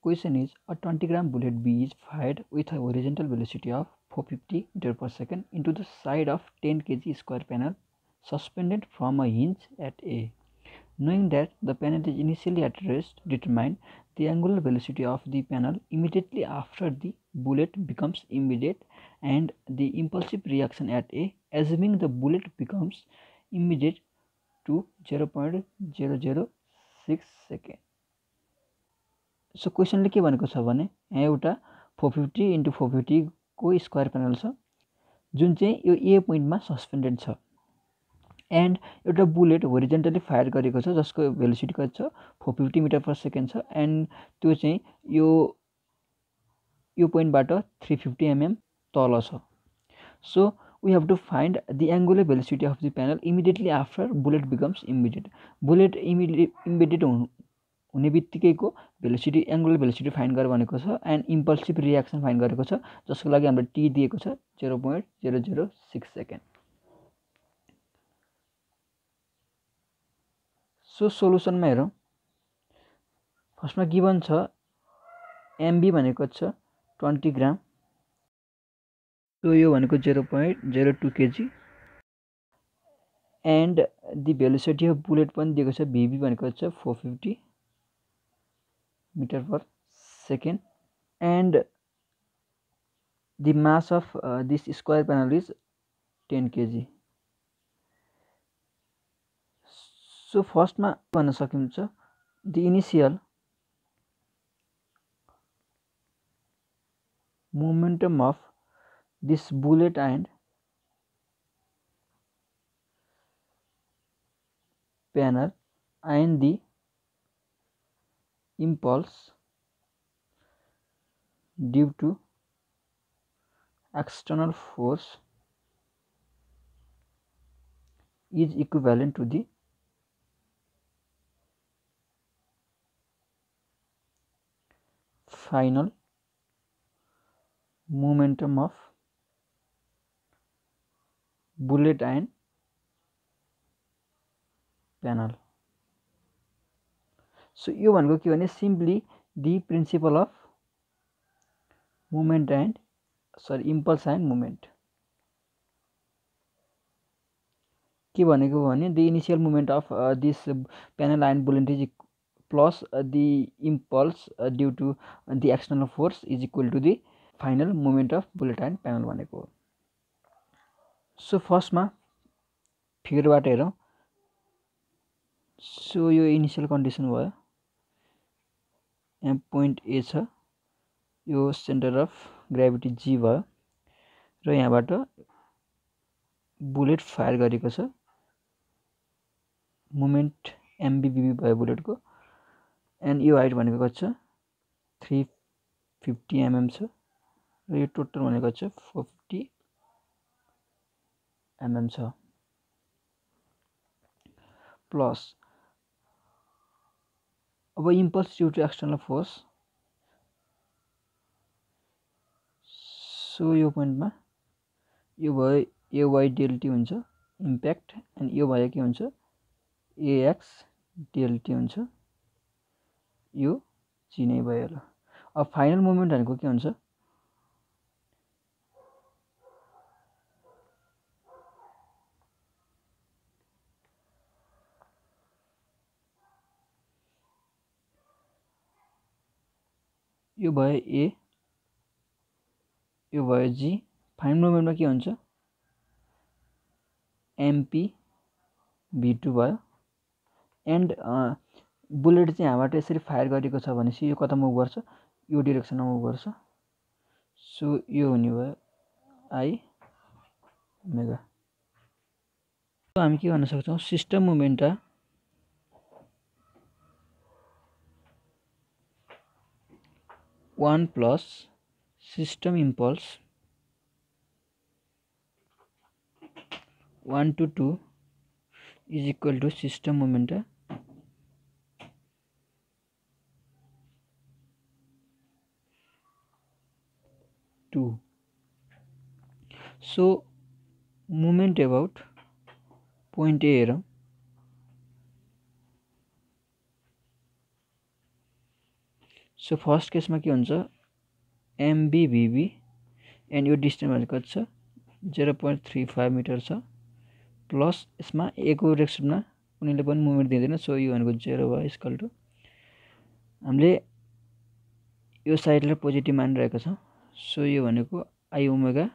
Question is, a 20-gram bullet B is fired with a horizontal velocity of 450 meter per second into the side of 10 kg square panel suspended from a hinge at A. Knowing that the panel is initially at rest, determine the angular velocity of the panel immediately after the bullet becomes immediate and the impulsive reaction at A, assuming the bullet becomes immediate to 0.006 second. So क्वेसनले के भनेको छ भने यहाँ एउटा 450 × 450 को square panel छ जुन चाहिँ यो ए पोइन्टमा सस्पेन्डेड छ एन्ड एउटा बुलेट होरिजेन्टली फायर गरेको छ जसको भेलोसिटी कति छ 450 मिटर पर सेकेन्ड छ एन्ड त्यो चाहिँ यो पोइन्टबाट 350 mm तल छ. So we have to find the angular velocity of the panel immediately after bullet becomes immediate. Bullet immediate हुने बित्तिकैको भेलोसिटी एंगुलर भेलोसिटी फाइन्ड गर भनेको छ एन्ड इम्पल्सिभ रियाक्सन फाइन्ड गरेको छ जसको लागि हाम्रो टी दिएको छ 0.006 सेकेन्ड. सो सोलुसनमा हेरौँ. फर्स्टमा गिवन छ एमबी भनेको छ 20 ग्राम. सो यो भनेको 0.02 kg and the velocity of bullet पनि दिएको छ भिबी भनेको छ 450 meter per second and the mass of this square panel is 10 kg. So first मा भन्न सकिन्छ the initial momentum of this bullet and panel and the impulse due to external force is equivalent to the final momentum of bullet and panel. So यो भनेको के भने simply the principle of movement and impulse and movement. के भनेको भने the initial movement of this panel and bullet is plus the impulse due to the external force is equal to the final moment of bullet and panel भनेको हो. So फर्स्टमा फिगरबाट हेरौँ. So यो initial condition भयो. यहाँ point ए छ, यो centre of gravity जी भयो र यहाँबाट बुलेट फायर गरेको छ. मोमेन्ट एमबीबीबी भयो बुलेटको एन्ड यो हाइट भनेको कति छ 350 mm छ र यो टोटल भनेको छ 450 mm छ प्लस अब impulse due to external force. So यो पोइन्टमा यो भयो एवाई डेल्टी हुन्छ इम्प्याक्ट एन्ड यो भयो के हुन्छ एएक्स डेल्टी हुन्छ. यो जी नै भयो ल. अब फाइनल मोमेन्ट भनेको के हुन्छ यो भयो ए यो भयो जी. फाइनल मोमेन्टमा के हुन्छ एमपी भी2 भयो एन्ड बुलेट चाहिँ यहाँबाट यसरी फायर गरेको छ भनेपछि यो कता मुभ गर्छ यो डिरेक्सनमा मुभ गर्छ. सो यो हुने भयो आई ओमेगा. सो हामी के भन्न सक्छौँ system moment 1 plus system impulse 1 to 2 is equal to system moment 2. So moment about point A हेरौँ. सो फर्स्ट केसमा के हुन्छ एमबीभीबी एन्ड यो डिस्टेन्स भनेको कति छ 0.35 मिटर छ प्लस यसमा ए को डाइरेक्सनमा कुनैले पनि मुभमेन्ट दिँदैन सो यो भनेको 0 भयो इक्वल टु हामीले यो साइडलाई पोजिटिभ मानिरहेको छ सो यो भनेको I omega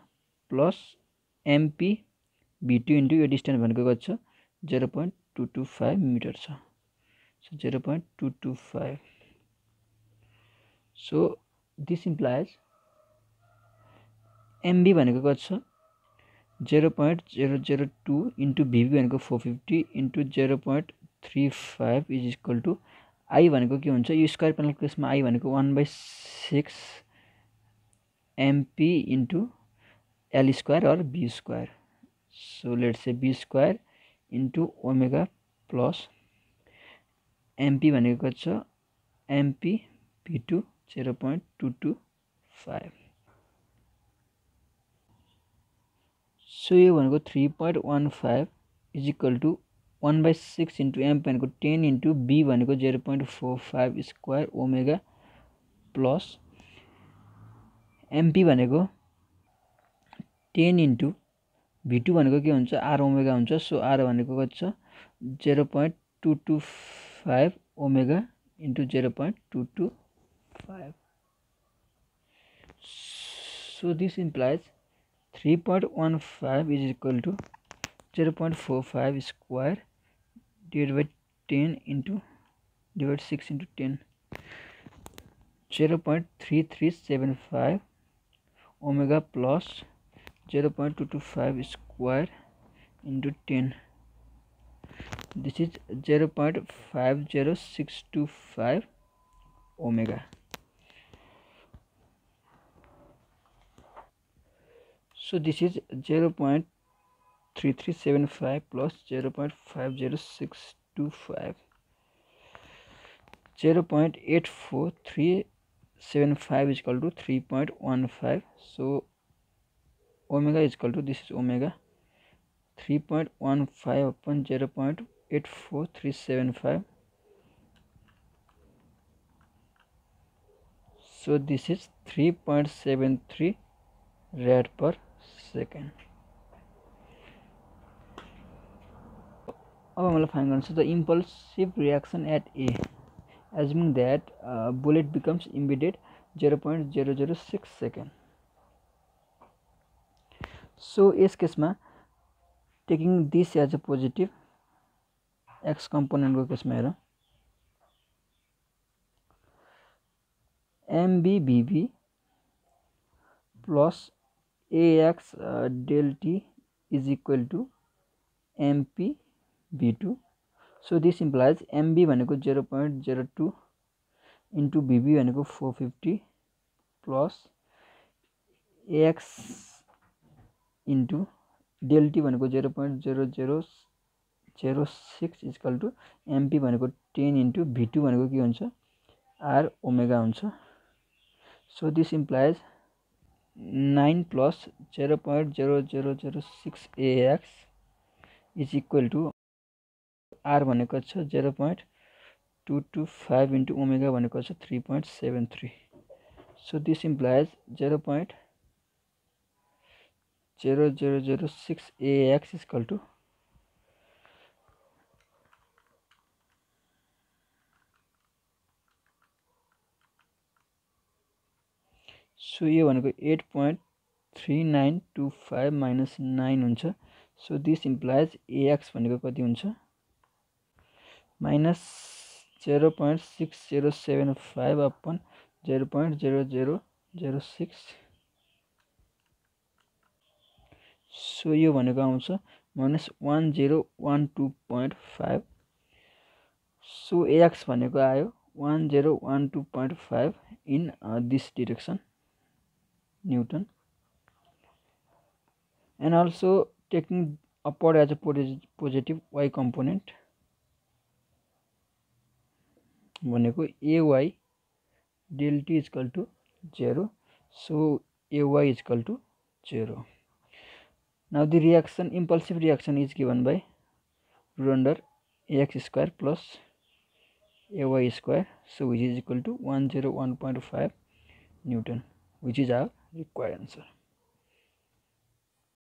plus MP v2 into यो डिस्टेन्स भनेको कति छ 0.225 मिटर छ so 0.225 so this implies MB भनेको कति छ 0.002 इन्टु भिभी भनेको 450 into 0.35 is equal to I भनेको के हुन्छ यो स्क्वायर प्यानल केसमा आई भनेको 1/6 MP into L square or B square so let's say B square into omega plus MP भनेको कति छ एमपी v2 0.225 सो यो भनेको 3.15 is equal to 1/6 into M भनेको 10 इन्टु बी भनेको 0.45 स्क्वायर ओमेगा प्लस एमपी भनेको 10 into v2 भनेको के हुन्छ आर ओमेगा हुन्छ सो आर भनेको कति छ 0.225 omega into 0.225 so this implies 3.15 is equal to 0.45 square divided by 10 into divided 6 into 10 0.3375 omega plus 0.225 square into 10 this is 0.50625 omega so this is 0.3375 plus 0.50625 0.84375 is equal to 3.15 so omega is equal to this is omega 3.15 upon 0.84375 so this is 3.73 rad per second अब हामीलाई find गर्नु छ the impulsive reaction at a assuming that bullet becomes embedded 0.006 second so यस केसमा taking this as a positive x component को केसमा हेरौं MBBB plus AX del T is equal to MP V2 so this implies MB भनेको 0.02 into BB भनेको 450 plus AX into del T भनेको 0.0006 is equal to MP भनेको 10 into V2 भनेको के हुन्छ R ओमेगा हुन्छ so this implies 9 plus 0.0006 AX is equal to R भनेको छ 0.225 into omega भनेको छ 3.73 so this implies 0.0006 AX is equal to so यो भनेको 8.3925 minus 9 हुन्छ so this implies AX भनेको कति हुन्छ minus 0.6075 upon 0.0006 so यो भनेको आउँछ minus 1012.5 so AX भनेको आयो 1012.5 in this direction Newton and also taking upward as a positive y component भनेको AY del T is equal to 0 so AY is equal to 0 now the reaction impulsive reaction is given by root under AX square plus Ay square, so which is equal to 101.5 Newton, which is our required answer.